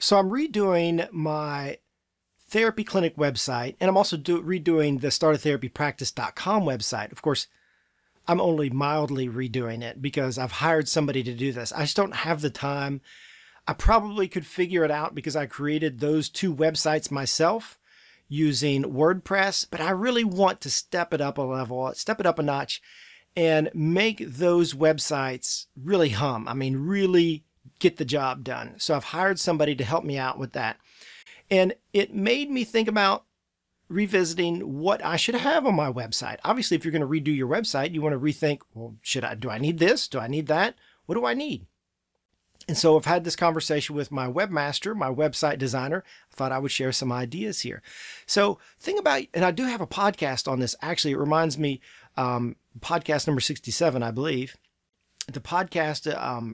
So I'm redoing my therapy clinic website, and I'm also redoing the startatherapypractice.com website. Of course, I'm only mildly redoing it because I've hired somebody to do this. I just don't have the time. I probably could figure it out because I created those two websites myself using WordPress, but I really want to step it up a level, step it up a notch, and make those websites really hum. I mean, really get the job done. So I've hired somebody to help me out with that. And it made me think about revisiting what I should have on my website. Obviously, if you're going to redo your website, you want to rethink, well, do I need this? Do I need that? What do I need? And so I've had this conversation with my webmaster, my website designer. I thought I would share some ideas here. So think about, and I do have a podcast on this. Actually, it reminds me, podcast number 67, I believe. The podcast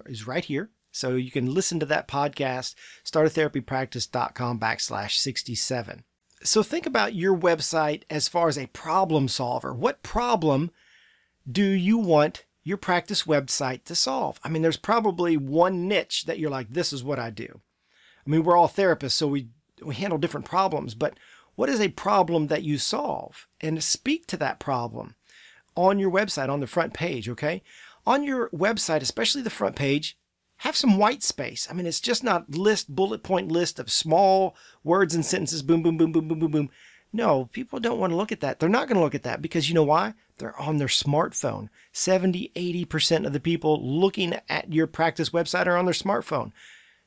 is right here. So you can listen to that podcast, startatherapypractice.com/67. So think about your website as far as a problem solver. What problem do you want your practice website to solve? I mean, there's probably one niche that you're like, this is what I do. I mean, we're all therapists, so we handle different problems, but what is a problem that you solve? And speak to that problem on your website, on the front page, okay? On your website, especially the front page, have some white space. I mean, it's just not bullet point list of small words and sentences, boom, boom, boom, boom, boom, boom, boom. No, people don't want to look at that. They're not going to look at that because you know why? They're on their smartphone. 70, 80% of the people looking at your practice website are on their smartphone.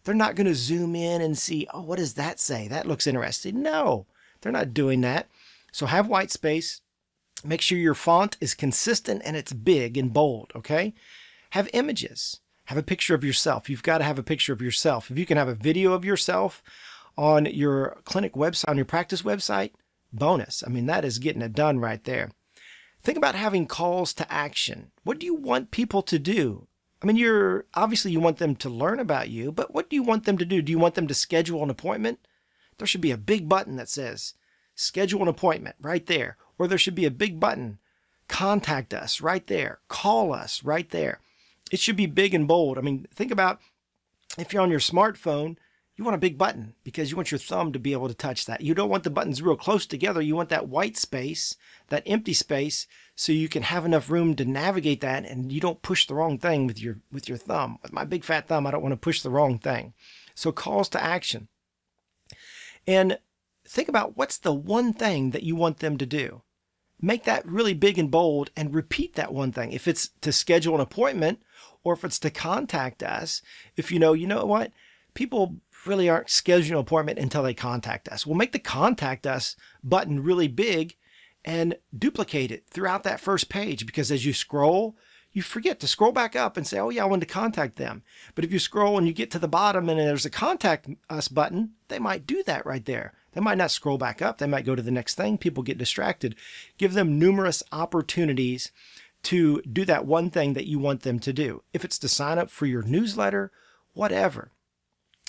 They're not going to zoom in and see, oh, what does that say? That looks interesting. No, they're not doing that. So have white space. Make sure your font is consistent and it's big and bold, okay? Have images. Have a picture of yourself. You've got to have a picture of yourself. If you can have a video of yourself on your clinic website, on your practice website, bonus. I mean, that is getting it done right there. Think about having calls to action. What do you want people to do? I mean, obviously you want them to learn about you, but what do you want them to do? Do you want them to schedule an appointment? There should be a big button that says schedule an appointment right there. Or there should be a big button, contact us right there, call us right there. It should be big and bold. I mean, think about if you're on your smartphone, you want a big button because you want your thumb to be able to touch that. You don't want the buttons real close together. You want that white space, that empty space, so you can have enough room to navigate that and you don't push the wrong thing with your thumb. With my big fat thumb, I don't want to push the wrong thing. So calls to action. And think about what's the one thing that you want them to do. Make that really big and bold and repeat that one thing. If it's to schedule an appointment or if it's to contact us, if you know what? People really aren't scheduling an appointment until they contact us. We'll make the contact us button really big and duplicate it throughout that first page because as you scroll, you forget to scroll back up and say, oh yeah, I wanted to contact them. But if you scroll and you get to the bottom and there's a contact us button, they might do that right there. They might not scroll back up. They might go to the next thing. People get distracted. Give them numerous opportunities to do that one thing that you want them to do. If it's to sign up for your newsletter, whatever,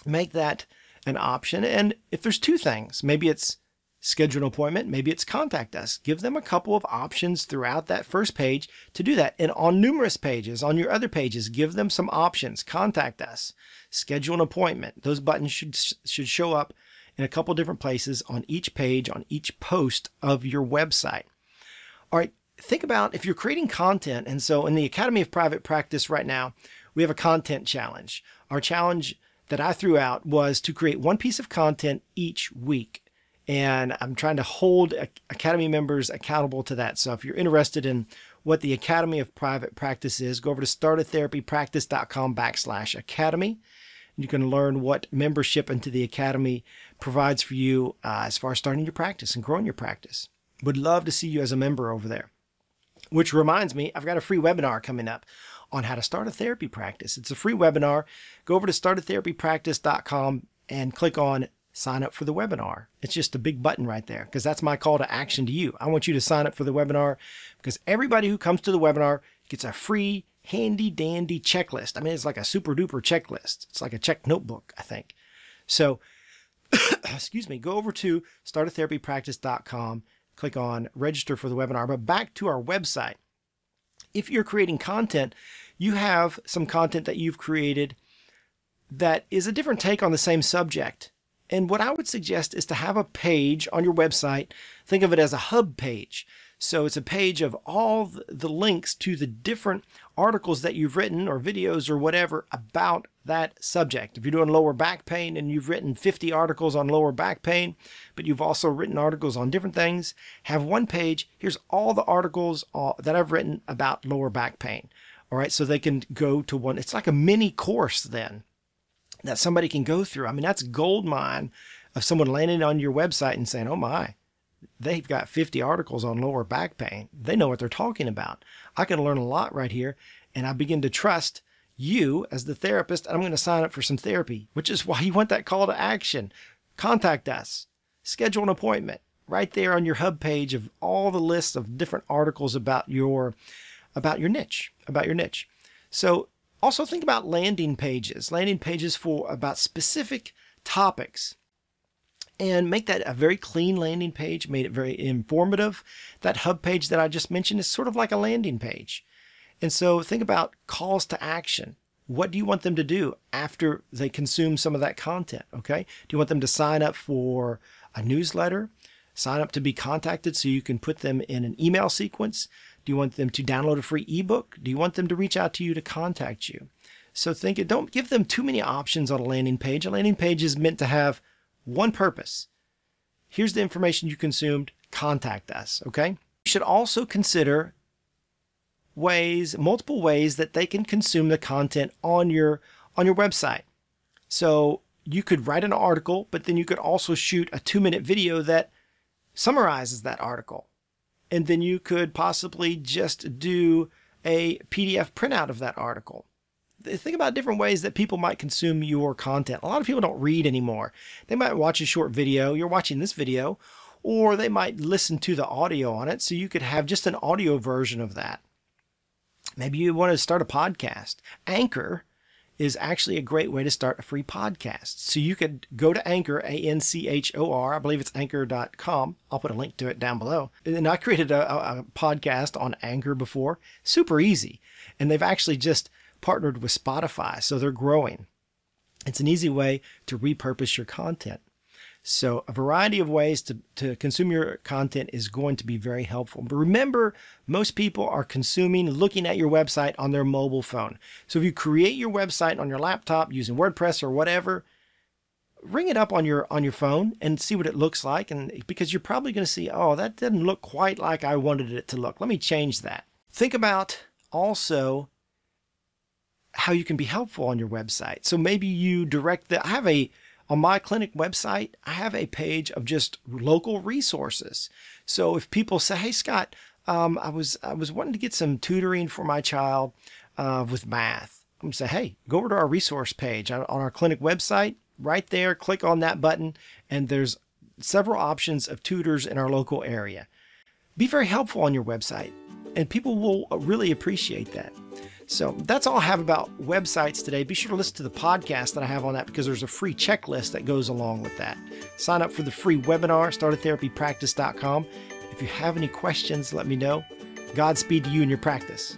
make that an option. And if there's two things, maybe it's schedule an appointment, maybe it's contact us. Give them a couple of options throughout that first page to do that. And on numerous pages, on your other pages, give them some options. Contact us, schedule an appointment. Those buttons should show up in a couple different places on each page, on each post of your website. All right, think about if you're creating content. And so in the Academy of Private Practice right now, we have a content challenge. Our challenge that I threw out was to create one piece of content each week. And I'm trying to hold Academy members accountable to that. So if you're interested in what the Academy of Private Practice is, go over to startatherapypractice.com/academy. You can learn what membership into the Academy provides for you as far as starting your practice and growing your practice. Would love to see you as a member over there. Which reminds me, I've got a free webinar coming up on how to start a therapy practice. It's a free webinar. Go over to startatherapypractice.com and click on sign up for the webinar. It's just a big button right there because that's my call to action to you. I want you to sign up for the webinar because everybody who comes to the webinar gets a free handy dandy checklist. I mean, it's like a super duper checklist. It's like a check notebook, I think. So, excuse me, go over to startatherapypractice.com, click on register for the webinar. But back to our website. If you're creating content, you have some content that you've created that is a different take on the same subject. And what I would suggest is to have a page on your website. Think of it as a hub page. So it's a page of all the links to the different articles that you've written or videos or whatever about that subject. If you're doing lower back pain and you've written 50 articles on lower back pain, but you've also written articles on different things, have one page. Here's all the articles that I've written about lower back pain. All right, so they can go to one. It's like a mini course then that somebody can go through. I mean, that's gold mine of someone landing on your website and saying, oh my, they've got 50 articles on lower back pain. They know what they're talking about. I can learn a lot right here. And I begin to trust you as the therapist. I'm going to sign up for some therapy, which is why you want that call to action. Contact us. Schedule an appointment right there on your hub page of all the lists of different articles about your niche. So also think about landing pages for about specific topics. And make that a very clean landing page, made it very informative. That hub page that I just mentioned is sort of like a landing page. And so think about calls to action. What do you want them to do after they consume some of that content? Okay. Do you want them to sign up for a newsletter? Sign up to be contacted so you can put them in an email sequence? Do you want them to download a free ebook? Do you want them to reach out to you to contact you? So don't give them too many options on a landing page. A landing page is meant to have one purpose. Here's the information you consumed. Contact us. Okay. You should also consider multiple ways that they can consume the content on your website. So you could write an article, but then you could also shoot a 2-minute video that summarizes that article. And then you could possibly just do a PDF printout of that article. Think about different ways that people might consume your content. A lot of people don't read anymore. They might watch a short video. You're watching this video, or they might listen to the audio on it. So you could have just an audio version of that. Maybe you want to start a podcast. Anchor is actually a great way to start a free podcast. So you could go to Anchor, A-N-C-H-O-R. I believe it's anchor.com. I'll put a link to it down below. And I created a podcast on Anchor before. Super easy. And they've actually just partnered with Spotify, so they're growing. It's an easy way to repurpose your content. So a variety of ways to consume your content is going to be very helpful. But remember, most people are looking at your website on their mobile phone. So if you create your website on your laptop using WordPress or whatever, ring it up on your phone and see what it looks like. And because you're probably going to see, oh, that didn't look quite like I wanted it to look. Let me change that. Think about also how you can be helpful on your website. So maybe you direct on my clinic website, I have a page of just local resources. So if people say, hey, Scott, I was wanting to get some tutoring for my child with math. I'm going to say, hey, go over to our resource page on our clinic website. Right there, click on that button, and there's several options of tutors in our local area. Be very helpful on your website, and people will really appreciate that. So that's all I have about websites today. Be sure to listen to the podcast that I have on that because there's a free checklist that goes along with that. Sign up for the free webinar, startatherapypractice.com. If you have any questions, let me know. Godspeed to you in your practice.